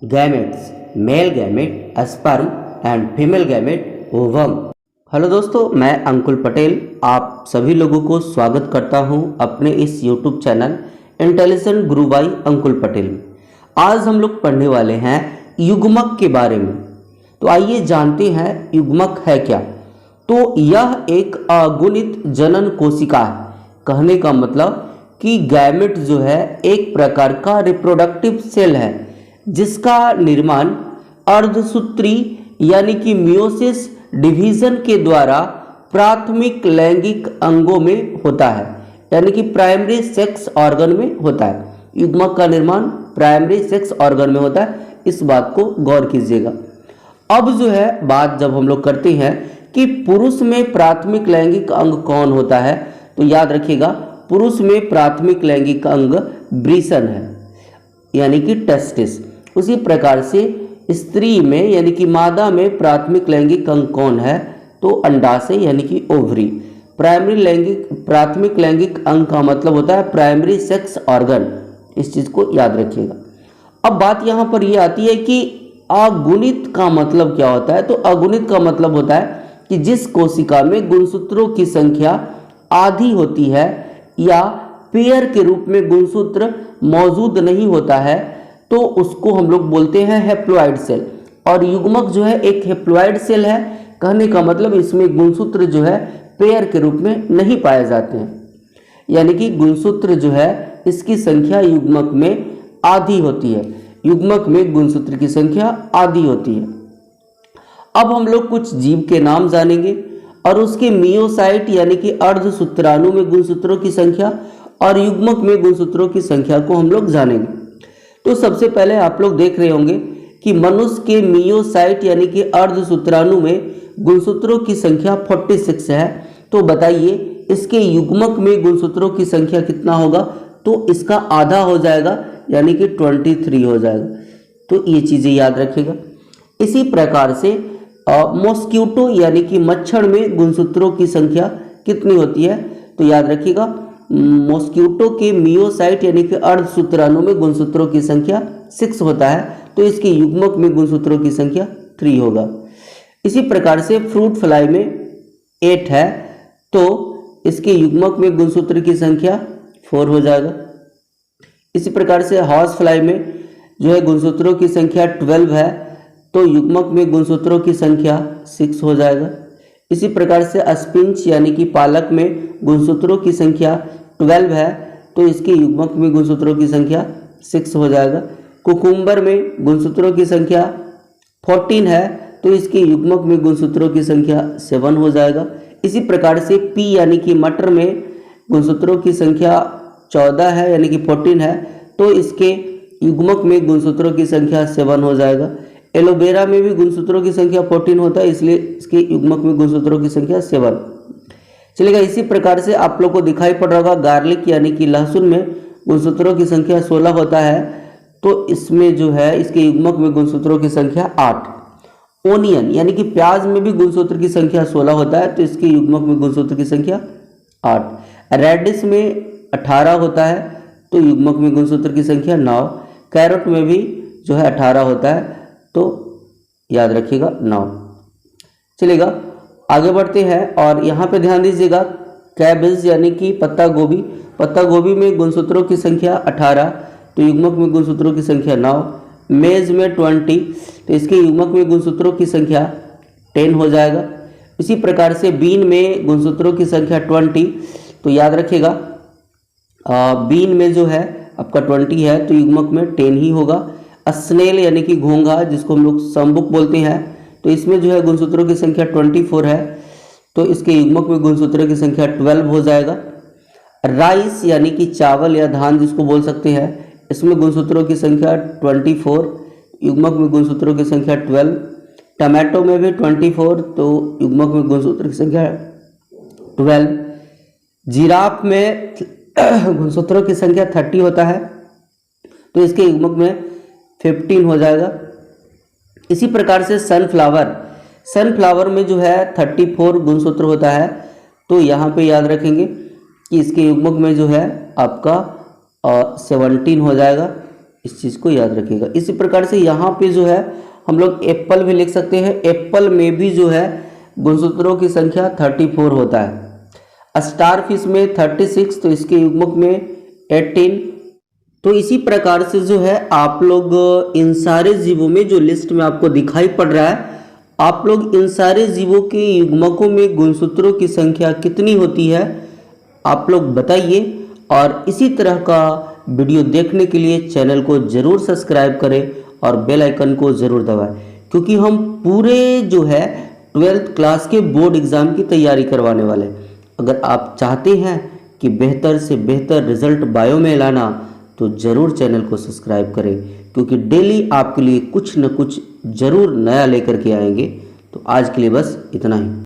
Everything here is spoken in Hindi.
Gametes, male gamete, sperm and female gamete, ovum. Hello दोस्तों, मैं अंकुल पटेल आप सभी लोगों को स्वागत करता हूं अपने इस YouTube channel intelligent Guru by Ankul Patel में। आज हम लोग पढ़ने वाले हैं युग्मक के बारे में। तो आइए जानते हैं युग्मक है क्या। तो यह एक अगुणित जनन कोशिका है। कहने का मतलब कि गैमेट जो है एक प्रकार का रिप्रोडक्टिव सेल है जिसका निर्माण अर्धसूत्री यानी कि मियोसिस डिवीजन के द्वारा प्राथमिक लैंगिक अंगों में होता है, यानी कि प्राइमरी सेक्स ऑर्गन में होता है। युग्मक का निर्माण प्राइमरी सेक्स ऑर्गन में होता है, इस बात को गौर कीजिएगा। अब जो है बात जब हम लोग करते हैं कि पुरुष में प्राथमिक लैंगिक अंग कौन होता है, तो याद रखिएगा पुरुष में प्राथमिक लैंगिक अंग ब्रीसन है, यानी कि टेस्टिस। उसी प्रकार से स्त्री में यानी कि मादा में प्राथमिक लैंगिक अंग कौन है, तो अंडाशय यानी कि ओवरी। प्राथमिक लैंगिक अंग का मतलब होता है प्राइमरी सेक्स ऑर्गन, इस चीज को याद रखिएगा। अब बात यहाँ पर यह आती है कि अगुणित का मतलब क्या होता है। तो अगुणित का मतलब होता है कि जिस कोशिका में गुणसूत्रों की संख्या आधी होती है या पेयर के रूप में गुणसूत्र मौजूद नहीं होता है, तो उसको हम लोग बोलते हैं हैप्लॉइड सेल। और युग्मक जो है एक हैप्लॉइड सेल है। कहने का मतलब इसमें गुणसूत्र जो है पेयर के रूप में नहीं पाए जाते हैं, यानी कि गुणसूत्र जो है इसकी संख्या युग्मक में आधी होती है। युग्मक में गुणसूत्र की संख्या आधी होती है। अब हम लोग कुछ जीव के नाम जानेंगे और उसके मियोसाइट यानी कि अर्धसूत्राणु में गुणसूत्रों की संख्या और युग्मक में गुणसूत्रों की संख्या को हम लोग जानेंगे। तो सबसे पहले आप लोग देख रहे होंगे कि मनुष्य के मियोसाइट यानी कि अर्धसूत्राणु में गुणसूत्रों की संख्या 46 है। तो बताइए इसके युग्मक में गुणसूत्रों की संख्या कितना होगा, तो इसका आधा हो जाएगा, यानी कि 23 हो जाएगा। तो ये चीजें याद रखिएगा। इसी प्रकार से मॉस्किटो यानी कि मच्छर में गुणसूत्रों की संख्या कितनी होती है, तो याद रखिएगा मॉस्किटो के मियोसाइट यानी कि अर्धसूत्राणु में गुणसूत्रों की संख्या 6 होता है, तो इसके युग्मक में गुणसूत्रों की संख्या 3 होगा। इसी प्रकार से फ्रूट फ्लाई में 8 है, तो इसके युग्मक में गुणसूत्र की संख्या 4 हो जाएगा। इसी प्रकार से हॉर्स फ्लाई में जो है गुणसूत्रों की संख्या 12 है, तो युग्मक में गुणसूत्रों की संख्या 6 हो जाएगा। इसी प्रकार से स्पिंच यानी कि पालक में गुणसूत्रों की संख्या 12 है, तो इसके युग्मक में गुणसूत्रों की संख्या 6 हो जाएगा। कुकुम्बर में गुणसूत्रों की संख्या 14 है, तो इसके युग्मक में गुणसूत्रों की संख्या 7 हो जाएगा। इसी प्रकार से पी यानी कि मटर में गुणसूत्रों की संख्या 14 है, यानी कि 14 है, तो इसके युग्मक में गुणसूत्रों की संख्या 7 हो जाएगा। एलोवेरा में भी गुणसूत्रों की संख्या 14 होता है, इसलिए इसके युग्मक में गुणसूत्रों की संख्या 7 चलेगा। इसी प्रकार से आप लोग को दिखाई पड़ रहा होगा गार्लिक यानी कि लहसुन में गुणसूत्रों की संख्या 16 होता है, तो इसमें जो है इसके युग्मक में गुणसूत्रों की संख्या 8। ओनियन यानी कि प्याज में भी गुणसूत्र की संख्या 16 होता है, तो इसके युग्मक में गुणसूत्र की संख्या 8। रेडिश में 18 होता है, तो युग्मक में गुणसूत्र की संख्या 9। कैरेट में भी जो है 18 होता है, तो याद रखिएगा 9 चलेगा। आगे बढ़ते हैं और यहाँ पे ध्यान दीजिएगा कैबेज यानी कि पत्ता गोभी में गुणसूत्रों की संख्या 18, तो युग्मक में गुणसूत्रों की संख्या 9। मेज में 20, तो इसके युग्मक में गुणसूत्रों की संख्या 10 हो जाएगा। इसी प्रकार से बीन में गुणसूत्रों की संख्या 20, तो याद रखिएगा बीन में जो है आपका 20 है, तो युग्मक में 10 ही होगा। स्नेल यानी कि घोंघा जिसको हम लोग सम्बुक बोलते हैं, तो इसमें जो है गुणसूत्रों की संख्या 24 है, तो इसके युग्मक में गुणसूत्रों की संख्या 12 हो जाएगा। राइस यानी कि चावल या धान जिसको बोल सकते हैं, इसमें गुणसूत्रों की संख्या 24, युग्मक में गुणसूत्रों की संख्या 12। टमाटो में भी 24, तो युग्मक में गुणसूत्र की संख्या 12। जिराफ में गुणसूत्रों की संख्या 30 होता है, तो इसके युग्मक में 15 हो जाएगा। इसी प्रकार से सनफ्लावर में जो है 34 गुणसूत्र होता है, तो यहाँ पे याद रखेंगे कि इसके युग्मक में जो है आपका 17 हो जाएगा। इस चीज़ को याद रखिएगा। इसी प्रकार से यहाँ पे जो है हम लोग एप्पल भी लिख सकते हैं। एप्पल में भी जो है गुणसूत्रों की संख्या 34 होता है। स्टार फिश में 36, तो इसके युग्मक में 18। तो इसी प्रकार से जो है आप लोग इन सारे जीवों में जो लिस्ट में आपको दिखाई पड़ रहा है, आप लोग इन सारे जीवों के युग्मकों में गुणसूत्रों की संख्या कितनी होती है आप लोग बताइए। और इसी तरह का वीडियो देखने के लिए चैनल को ज़रूर सब्सक्राइब करें और बेल आइकन को ज़रूर दबाएं, क्योंकि हम पूरे जो है 12th क्लास के बोर्ड एग्ज़ाम की तैयारी करवाने वाले हैं। अगर आप चाहते हैं कि बेहतर से बेहतर रिजल्ट बायो में लाना, तो ज़रूर चैनल को सब्सक्राइब करें, क्योंकि डेली आपके लिए कुछ न कुछ ज़रूर नया लेकर के आएंगे। तो आज के लिए बस इतना ही।